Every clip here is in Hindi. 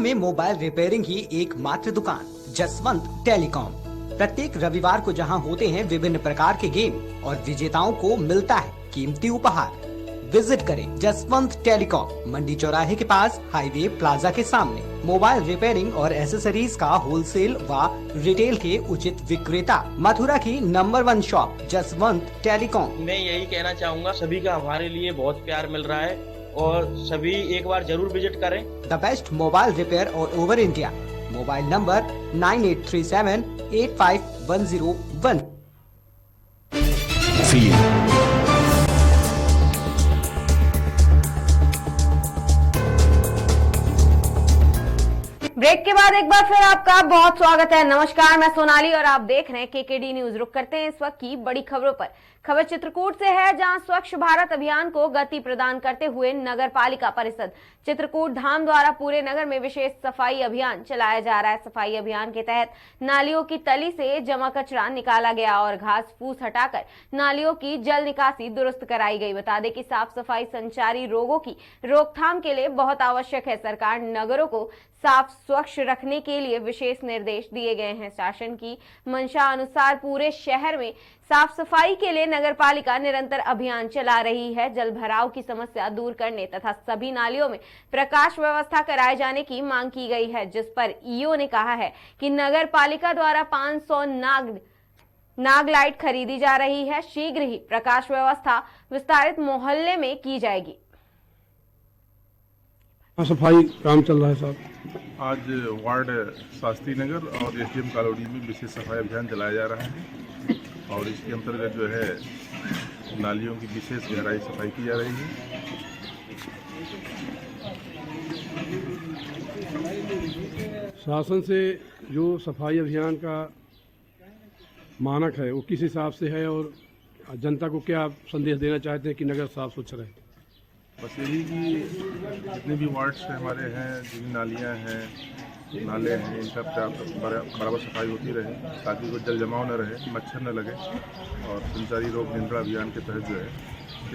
में मोबाइल रिपेयरिंग की एकमात्र दुकान जसवंत टेलीकॉम। प्रत्येक रविवार को जहां होते हैं विभिन्न प्रकार के गेम और विजेताओं को मिलता है कीमती उपहार। विजिट करें जसवंत टेलीकॉम, मंडी चौराहे के पास, हाईवे प्लाजा के सामने। मोबाइल रिपेयरिंग और एसेसरीज का होलसेल व रिटेल के उचित विक्रेता। मथुरा की नंबर 1 शॉप जसवंत टेलीकॉम। मैं यही कहना चाहूँगा, सभी का हमारे लिए बहुत प्यार मिल रहा है और सभी एक बार जरूर विजिट करें। द बेस्ट मोबाइल रिपेयर और over India. Mobile number 9837851001। Break के बाद एक बार फिर आपका बहुत स्वागत है। नमस्कार, मैं सोनाली और आप देख रहे हैं केकेडी न्यूज। रुक करते हैं इस वक्त की बड़ी खबरों पर। खबर चित्रकूट से है, जहां स्वच्छ भारत अभियान को गति प्रदान करते हुए नगर पालिका परिषद चित्रकूट धाम द्वारा पूरे नगर में विशेष सफाई अभियान चलाया जा रहा है। सफाई अभियान के तहत नालियों की तली से जमा कचरा निकाला गया और घास फूस हटाकर नालियों की जल निकासी दुरुस्त कराई गई। बता दें कि साफ सफाई संचारी रोगों की रोकथाम के लिए बहुत आवश्यक है। सरकार नगरों को साफ स्वच्छ रखने के लिए विशेष निर्देश दिए गए हैं। शासन की मंशा अनुसार पूरे शहर में साफ सफाई के लिए नगर पालिका निरंतर अभियान चला रही है। जल भराव की समस्या दूर करने तथा सभी नालियों में प्रकाश व्यवस्था कराए जाने की मांग की गई है, जिस पर ईओ ने कहा है कि नगर पालिका द्वारा 500 नाग लाइट खरीदी जा रही है। शीघ्र ही प्रकाश व्यवस्था विस्तारित मोहल्ले में की जाएगी। सफाई काम चल रहा है साहब। आज वार्ड शास्त्री नगर और एसडीएम कॉलोनी में विशेष सफाई अभियान चलाया जा रहा है और इसके अंतर्गत जो है नालियों की विशेष गहराई सफाई की जा रही है। शासन से जो सफाई अभियान का मानक है वो किस हिसाब से है और जनता को क्या संदेश देना चाहते हैं कि नगर साफ सुथरा रहे? बस यही कि जितने भी वार्ड्स हमारे हैं, जितनी नालियाँ हैं, नाले हैं, इनका बराबर सफाई होती रहे ताकि कोई जल जमाव न रहे, मच्छर न लगे। और संचारी रोग नियंत्रण अभियान के तहत जो है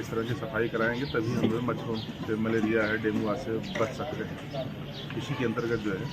इस तरह की सफाई कराएंगे तभी हम लोग मच्छरों से, मलेरिया है, डेंगू से बच सकते हैं। इसी के अंतर्गत जो है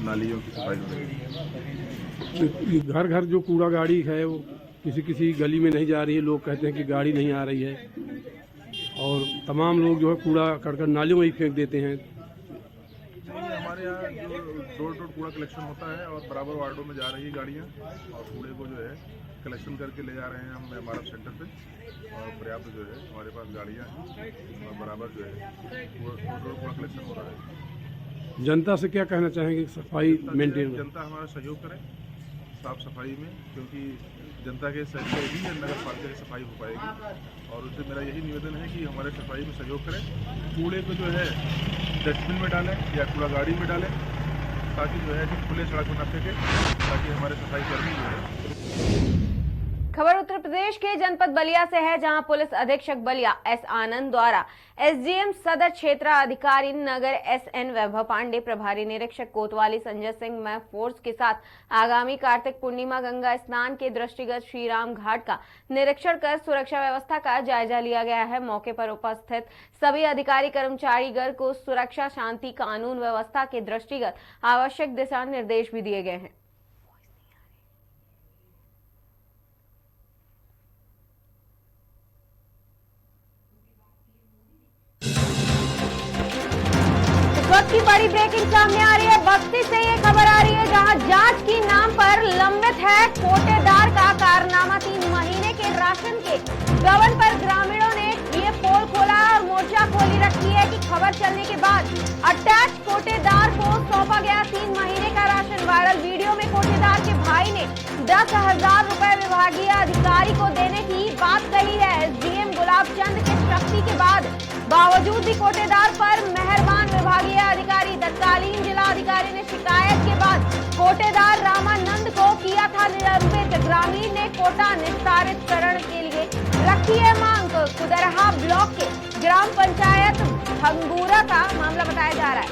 नालियों की सफाई हो रही है। घर घर जो कूड़ा गाड़ी है वो किसी गली में नहीं जा रही है। लोग कहते हैं कि गाड़ी नहीं आ रही है और तमाम लोग जो है कूड़ा करकर नालियों में ही फेंक देते हैं। हमारे यहाँ जो डोर कूड़ा कलेक्शन होता है और बराबर वार्डों में जा रही है गाड़ियाँ और कूड़े को जो है कलेक्शन करके ले जा रहे हैं हम MRF सेंटर पे और पर्याप्त जो है हमारे पास गाड़ियाँ हैं और बराबर जो है कूड़ा कलेक्शन हो रहा है। जनता से क्या कहना चाहेंगे सफाई मेंटेन? जनता हमारा सहयोग करे साफ सफाई में, क्योंकि जनता के सहयोग ही नगर पालिका की सफाई हो पाएगी। और उससे मेरा यही निवेदन है कि हमारे सफाई में सहयोग करें, कूड़े को जो है डस्टबिन में डालें या कूड़ा गाड़ी में डालें ताकि जो है खुले सड़क में न फेंकें, ताकि हमारे सफाई कर्मी जो है। खबर उत्तर प्रदेश के जनपद बलिया से है, जहां पुलिस अधीक्षक बलिया S आनंद द्वारा एसडीएम सदर क्षेत्राधिकारी नगर SN वैभव पांडे, प्रभारी निरीक्षक कोतवाली संजय सिंह में फोर्स के साथ आगामी कार्तिक पूर्णिमा गंगा स्नान के दृष्टिगत श्री राम घाट का निरीक्षण कर सुरक्षा व्यवस्था का जायजा लिया गया है। मौके पर उपस्थित सभी अधिकारी कर्मचारीगण को सुरक्षा, शांति, कानून व्यवस्था के दृष्टिगत आवश्यक दिशा निर्देश भी दिए गए हैं। की बड़ी ब्रेकिंग सामने आ रही है। बस्ती से ये खबर आ रही है, जहां जांच की नाम पर लंबित है कोटेदार का कारनामा। 3 महीने के राशन के गबन पर ग्रामीणों ने ये पोल खोला और मोर्चा खोली रखी है कि खबर चलने के बाद अटैच कोटेदार को सौंपा गया 3 महीने का राशन। वायरल वीडियो में कोटेदार के भाई ने 10,000 रुपए विभागीय अधिकारी को देने की बात कही है। एसडीएम गुलाब चंद के शक्ति के बावजूद भी कोटेदार पर मेहरबान विभागीय अधिकारी। तत्कालीन जिला अधिकारी ने शिकायत के बाद कोटेदार रामानंद को किया था निलंबित। ग्रामीण ने कोटा निस्तारितकरण के लिए रखी है मांग। कुदरहा ब्लॉक के ग्राम पंचायत भंगूरा का मामला बताया जा रहा है।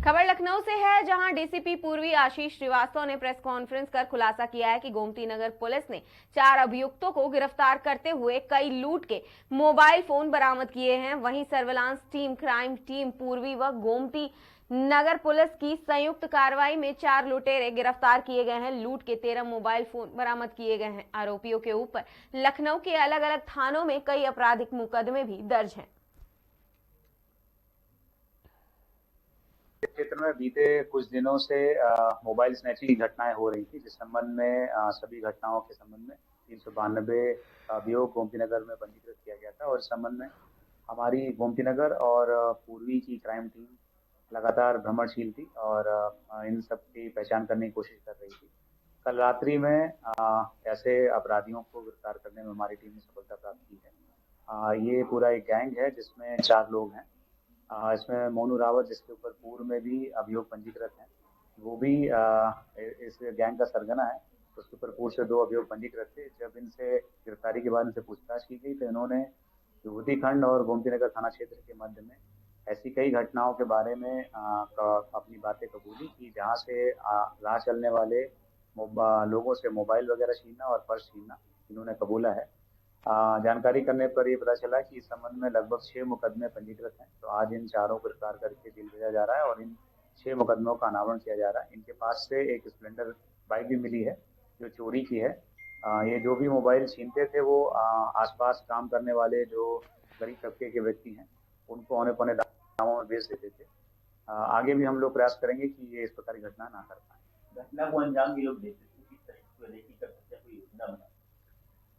खबर लखनऊ से है, जहां डीसीपी पूर्वी आशीष श्रीवास्तव ने प्रेस कॉन्फ्रेंस कर खुलासा किया है कि गोमती नगर पुलिस ने 4 अभियुक्तों को गिरफ्तार करते हुए कई लूट के मोबाइल फोन बरामद किए हैं। वहीं सर्विलांस टीम, क्राइम टीम पूर्वी व गोमती नगर पुलिस की संयुक्त कार्रवाई में 4 लुटेरे गिरफ्तार किए गए हैं। लूट के 13 मोबाइल फोन बरामद किए गए हैं। आरोपियों के ऊपर लखनऊ के अलग अलग थानों में कई आपराधिक मुकदमे भी दर्ज हैं। क्षेत्र में बीते कुछ दिनों से मोबाइल स्नैचिंग की घटनाएं हो रही थी, जिस संबंध में सभी घटनाओं के संबंध में 392 अभियोग गोमती नगर में पंजीकृत किया गया था और इस संबंध में हमारी गोमती नगर और पूर्वी की क्राइम टीम लगातार भ्रमणशील थी और इन सब की पहचान करने की कोशिश कर रही थी। कल रात्रि में ऐसे अपराधियों को गिरफ्तार करने में हमारी टीम ने सफलता प्राप्त की है। ये पूरा एक गैंग है जिसमें 4 लोग हैं। इसमें मोनू रावत, जिसके ऊपर पूर्व में भी अभियोग पंजीकृत हैं, वो भी इस गैंग का सरगना है। तो उसके ऊपर पूर्व से 2 अभियोग पंजीकृत थे। जब इनसे गिरफ्तारी के बाद इनसे पूछताछ की गई तो इन्होंने विभूति खंड और गोमती नगर थाना क्षेत्र के मध्य में ऐसी कई घटनाओं के बारे में अपनी बातें कबूली की, जहाँ से राह चलने वाले लोगों से मोबाइल वगैरह छीनना और पर्स छीनना इन्होंने कबूला है। जानकारी करने पर ये पता चला कि इस संबंध में लगभग 6 मुकदमे पंजीकृत हैं। तो आज इन 4 को गिरफ्तार करके जेल भेजा जा रहा है और इन 6 मुकदमों का अनावरण किया जा रहा है। इनके पास से एक स्प्लेंडर बाइक भी मिली है जो चोरी की है। ये जो भी मोबाइल छीनते थे वो आसपास काम करने वाले जो गरीब तबके के व्यक्ति हैं उनको औने पौने दामों में बेच देते थे। आगे भी हम लोग प्रयास करेंगे कि ये इस प्रकार की घटना ना कर पाए। घटना को अंजाम ये लोग देते थे, किस तरह की कर सकते हैं, कोई योजना बना?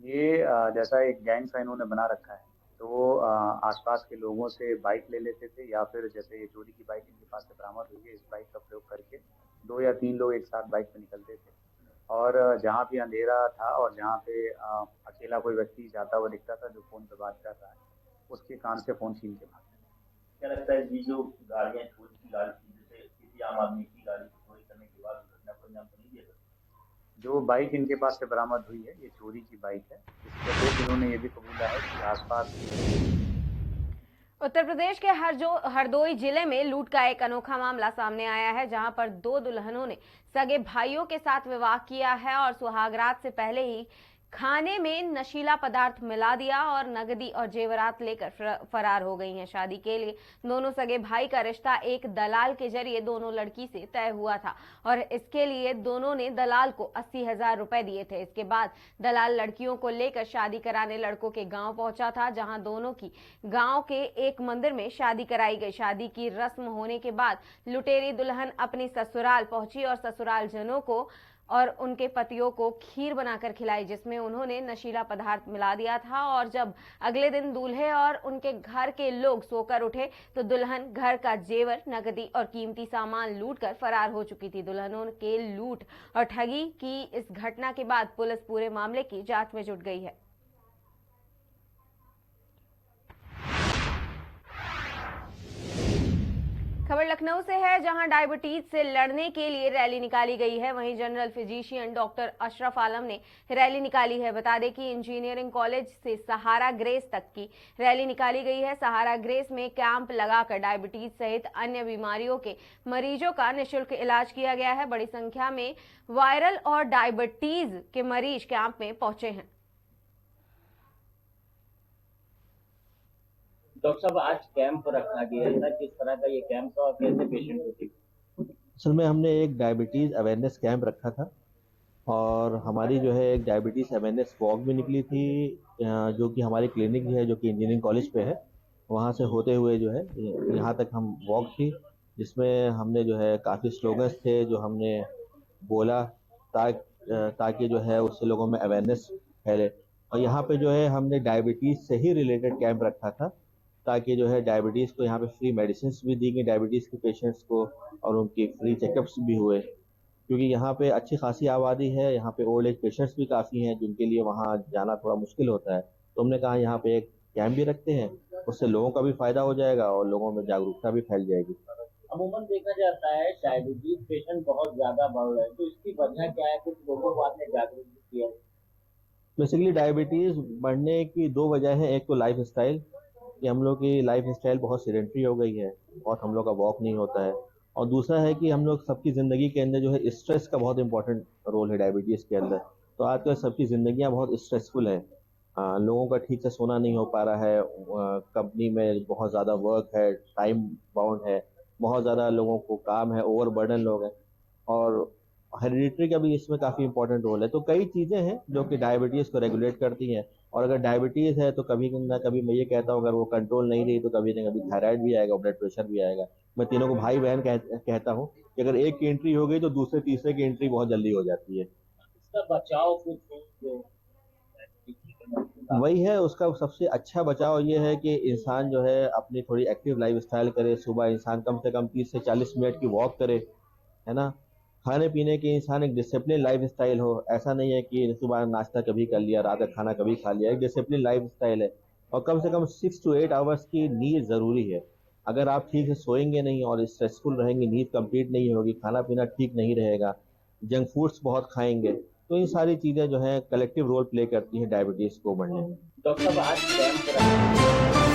ये जैसा एक गैंग सा इन्होंने बना रखा है, तो आसपास के लोगों से बाइक ले लेते थे या फिर जैसे ये चोरी की बाइक इनके पास से बरामद हुई है, इस बाइक का प्रयोग करके 2 या 3 लोग एक साथ बाइक पे निकलते थे और जहाँ भी अंधेरा था और जहाँ पे अकेला कोई व्यक्ति जाता हुआ दिखता था जो फोन पे बात कर रहा है, उसके कान से फोन छीन के भागते। क्या लगता है ये जो गाड़ियाँ, चोरी की गाड़ी थी, जैसे किसी आम आदमी की गाड़ी को चोरी करने के बाद घटना को अंजाम तो नहीं दिया? जो बाइक इनके पास से बरामद हुई है ये चोरी की बाइक है। इसके बाद इन्होंने ये भी कबूला है कि आसपास उत्तर प्रदेश के हरदोई जिले में लूट का एक अनोखा मामला सामने आया है, जहां पर 2 दुल्हनों ने सगे भाइयों के साथ विवाह किया है और सुहागरात से पहले ही खाने में नशीला पदार्थ मिला दिया और नगदी और जेवरात लेकर फरार हो गई हैं। शादी के लिए दोनों सगे भाई का रिश्ता एक दलाल के जरिए दोनों लड़की से तय हुआ था और इसके लिए दोनों ने दलाल को 80,000 रुपए दिए थे। इसके बाद दलाल लड़कियों को लेकर शादी कराने लड़कों के गांव पहुंचा था, जहां दोनों की गांव के एक मंदिर में शादी कराई गई। शादी की रस्म होने के बाद लुटेरी दुल्हन अपनी ससुराल पहुंची और ससुराल जनों को और उनके पतियों को खीर बनाकर खिलाई, जिसमें उन्होंने नशीला पदार्थ मिला दिया था। और जब अगले दिन दूल्हे और उनके घर के लोग सोकर उठे तो दुल्हन घर का जेवर, नकदी और कीमती सामान लूटकर फरार हो चुकी थी। दुल्हनों के लूट और ठगी की इस घटना के बाद पुलिस पूरे मामले की जांच में जुट गई है। खबर लखनऊ से है, जहां डायबिटीज से लड़ने के लिए रैली निकाली गई है। वहीं जनरल फिजिशियन डॉक्टर अशरफ आलम ने रैली निकाली है। बता दें कि इंजीनियरिंग कॉलेज से सहारा ग्रेस तक की रैली निकाली गई है। सहारा ग्रेस में कैंप लगाकर डायबिटीज सहित अन्य बीमारियों के मरीजों का निःशुल्क इलाज किया गया है। बड़ी संख्या में वायरल और डायबिटीज के मरीज कैंप में पहुंचे हैं। डॉक्टर साहब, आज कैंप रखा गया था, किस तरह का ये कैंप था और कैसे पेशेंट होते? असल में हमने एक डायबिटीज़ अवेयरनेस कैंप रखा था और हमारी जो है एक डायबिटीज़ अवेयरनेस वॉक भी निकली थी, जो कि हमारी क्लिनिक जो है जो कि इंजीनियरिंग कॉलेज पे है, वहाँ से होते हुए जो है यहाँ तक हम वॉक थी, जिसमें हमने जो है काफ़ी स्लोगन्स थे जो हमने बोला ताकि जो है उससे लोगों में अवेयरनेस फैले। और यहाँ पे जो है हमने डायबिटीज़ से ही रिलेटेड कैंप रखा था ताकि जो है डायबिटीज़ को यहाँ पे फ्री मेडिसिन भी दी गई डायबिटीज़ के पेशेंट्स को और उनकी फ्री चेकअप्स भी हुए, क्योंकि यहाँ पे अच्छी खासी आबादी है, यहाँ पे ओल्ड एज पेशेंट्स भी काफ़ी हैं जिनके लिए वहाँ जाना थोड़ा मुश्किल होता है। तो हमने कहा यहाँ पे एक कैंप भी रखते हैं, उससे लोगों का भी फ़ायदा हो जाएगा और लोगों में जागरूकता भी फैल जाएगी। अमूमन देखा जाता है डायबिटीज पेशेंट बहुत ज़्यादा बढ़ रहे हैं, तो इसकी वजह क्या है? कुछ लोगों को आपने जागरूक किया? बेसिकली डायबिटीज़ बढ़ने की 2 वजह है। एक तो लाइफ स्टाइल, कि हम लोग की लाइफ स्टाइल बहुत सीडेंट्री हो गई है, बहुत हम लोग का वॉक नहीं होता है, और दूसरा है कि हम लोग सबकी ज़िंदगी के अंदर जो है स्ट्रेस का बहुत इंपॉर्टेंट रोल है डायबिटीज़ के अंदर। तो आजकल सबकी ज़िंदगियां बहुत स्ट्रेसफुल हैं। लोगों का ठीक से सोना नहीं हो पा रहा है, कंपनी में बहुत ज़्यादा वर्क है, टाइम बाउंड है, बहुत ज़्यादा लोगों को काम है, ओवरबर्डन लोग हैं, और हेरिडिटरी का भी इसमें काफ़ी इंपॉर्टेंट रोल है। तो कई चीज़ें हैं जो कि डायबिटीज़ को रेगुलेट करती हैं, और अगर डायबिटीज़ है तो कभी ना कभी मैं ये कहता हूँ अगर वो कंट्रोल नहीं रही तो कभी ना कभी थायराइड भी आएगा, ब्लड प्रेशर भी आएगा। मैं तीनों को भाई बहन कहता हूँ कि अगर एक की एंट्री हो गई तो दूसरे तीसरे की एंट्री बहुत जल्दी हो जाती है। इसका बचाव कुछ हो जो वही है, उसका सबसे अच्छा बचाव ये है कि इंसान जो है अपनी थोड़ी एक्टिव लाइफस्टाइल करे। सुबह इंसान कम से कम 30 से 40 मिनट की वॉक करे, है ना। खाने पीने की इंसान एक डिसिप्लिन लाइफस्टाइल हो, ऐसा नहीं है कि सुबह नाश्ता कभी कर लिया, रात का खाना कभी खा लिया। एक डिसिप्लिन लाइफस्टाइल है, और कम से कम 6 to 8 आवर्स की नींद ज़रूरी है। अगर आप ठीक से सोएंगे नहीं और स्ट्रेसफुल रहेंगे, नींद कंप्लीट नहीं होगी, खाना पीना ठीक नहीं रहेगा, जंक फूड्स बहुत खाएंगे, तो इन सारी चीज़ें जो है कलेक्टिव रोल प्ले करती हैं डायबिटीज़ को बढ़ने में। डॉक्टर साहब आज कैंप